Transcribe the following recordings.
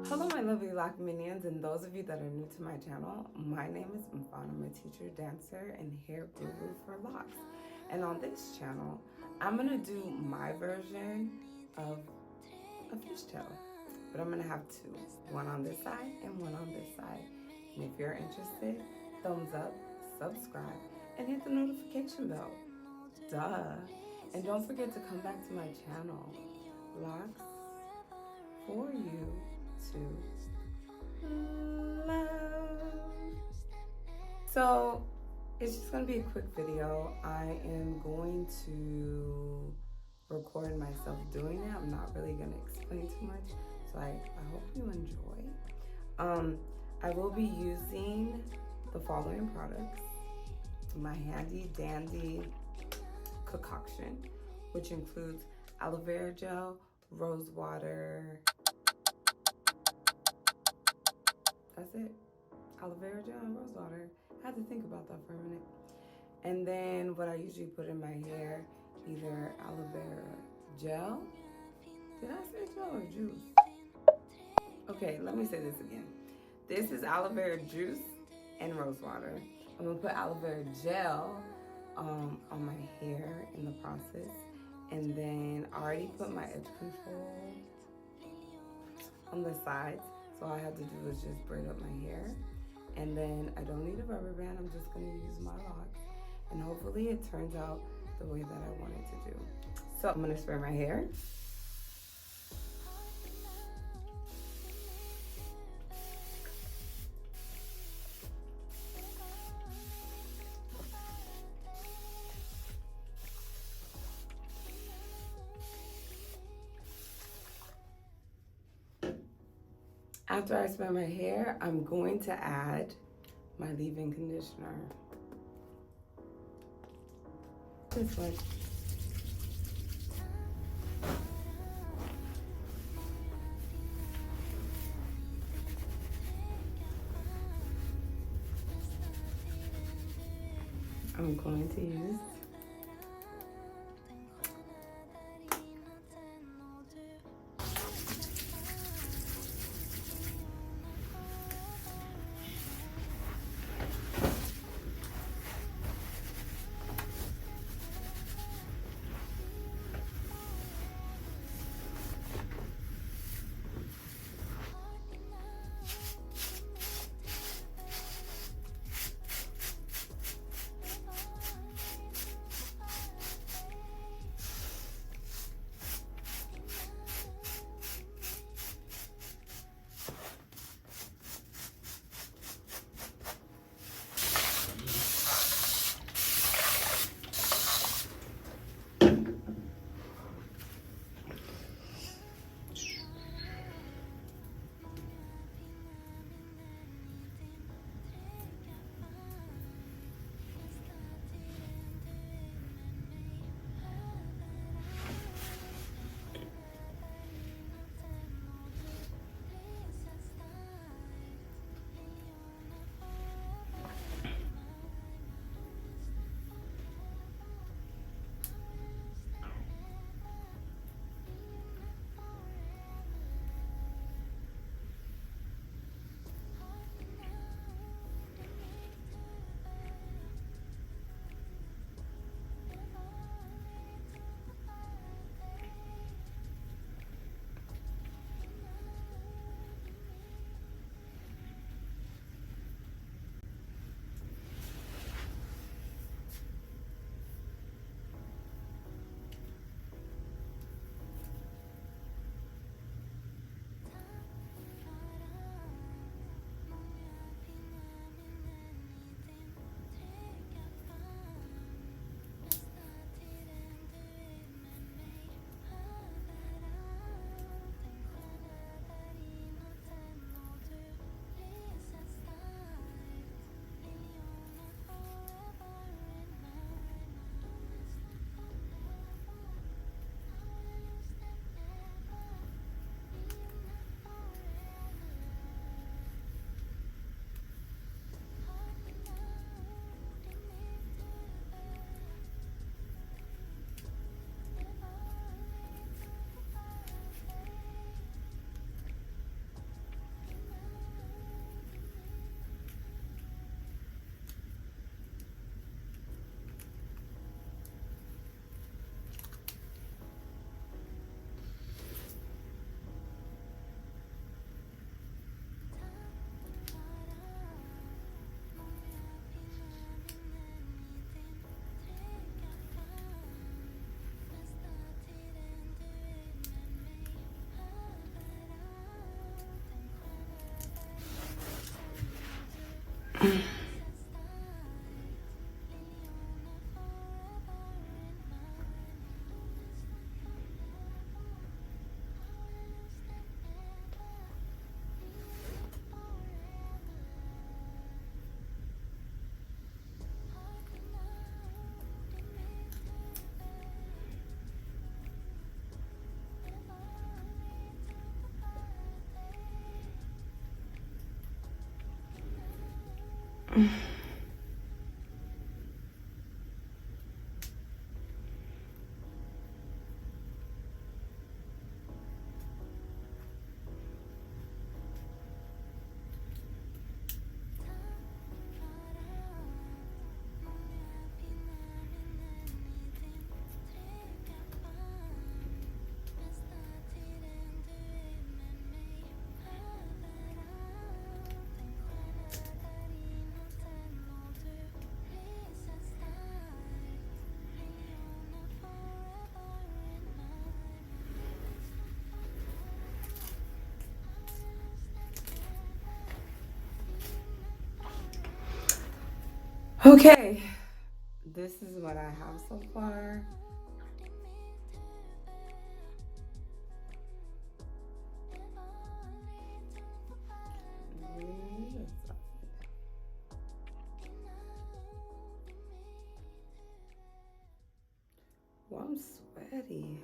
Hello my lovely Loc minions and those of you that are new to my channel. My name is Mfon. I'm a teacher, dancer, and hair guru for Locs. And on this channel, I'm going to do my version of a fishtail. But I'm going to have two. One on this side and one on this side. And if you're interested, thumbs up, subscribe, and hit the notification bell. Duh. And don't forget to come back to my channel. Locs for you to love. So it's just gonna be a quick video. I am going to record myself doing it. I'm not really gonna explain too much, so I hope you enjoy. I will be using the following products: my handy dandy concoction, which includes aloe vera gel, rose water. That's it. Aloe vera gel and rose water. I had to think about that for a minute. And then what I usually put in my hair, either aloe vera gel. Did I say gel or juice? Okay, let me say this again. This is aloe vera juice and rose water. I'm gonna put aloe vera gel on my hair in the process. And then I already put my edge control on the sides. So all I have to do is just braid up my hair. And then I don't need a rubber band. I'm just gonna use my locks. And hopefully it turns out the way that I want it to do. So I'm gonna spray my hair. After I spray my hair, I'm going to add my leave-in conditioner. This one. I'm going to use Okay, this is what I have so far. Well, I'm sweaty.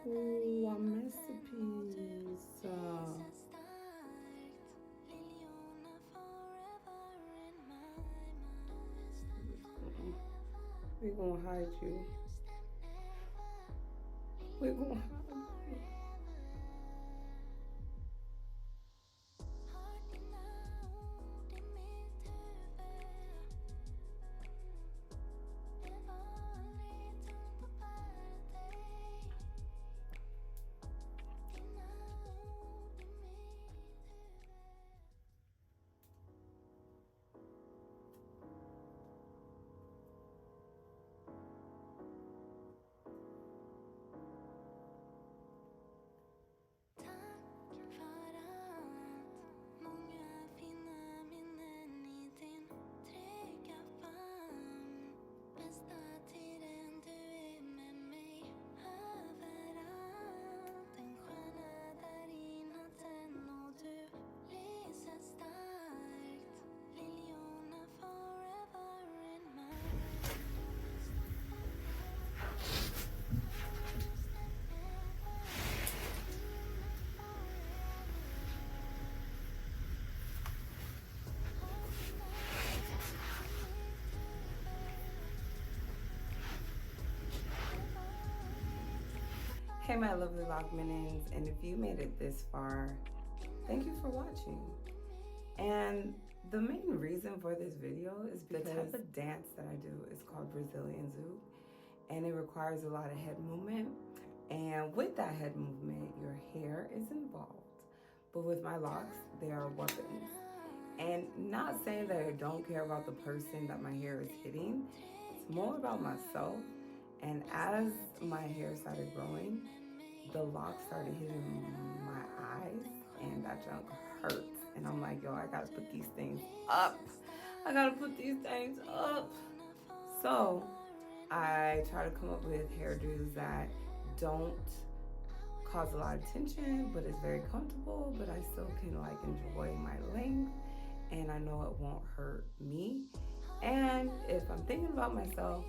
Oh, I missed a piece. We're gonna hide you. We're gonna hide you. Hey, my lovely lock minions, and if you made it this far, thank you for watching. And the main reason for this video is because the type of dance that I do is called Brazilian Zouk, and it requires a lot of head movement. And with that head movement, your hair is involved. But with my locks, they are weapons. And not saying that I don't care about the person that my hair is hitting, it's more about myself. And as my hair started growing, the locks started hitting my eyes, and that junk hurts. And I'm like, yo, I gotta put these things up. I gotta put these things up. So I try to come up with hairdos that don't cause a lot of tension, but it's very comfortable, but I still can like enjoy my length, and I know it won't hurt me. And if I'm thinking about myself,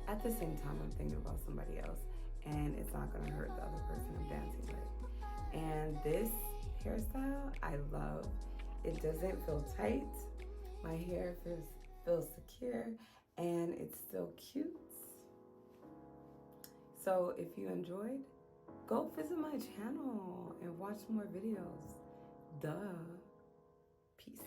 at the same time I'm thinking about somebody else, and it's not gonna hurt the other person I'm dancing with. And this hairstyle I love. It doesn't feel tight. My hair feels secure, and it's still cute. So if you enjoyed, go visit my channel and watch more videos. Duh. Peace.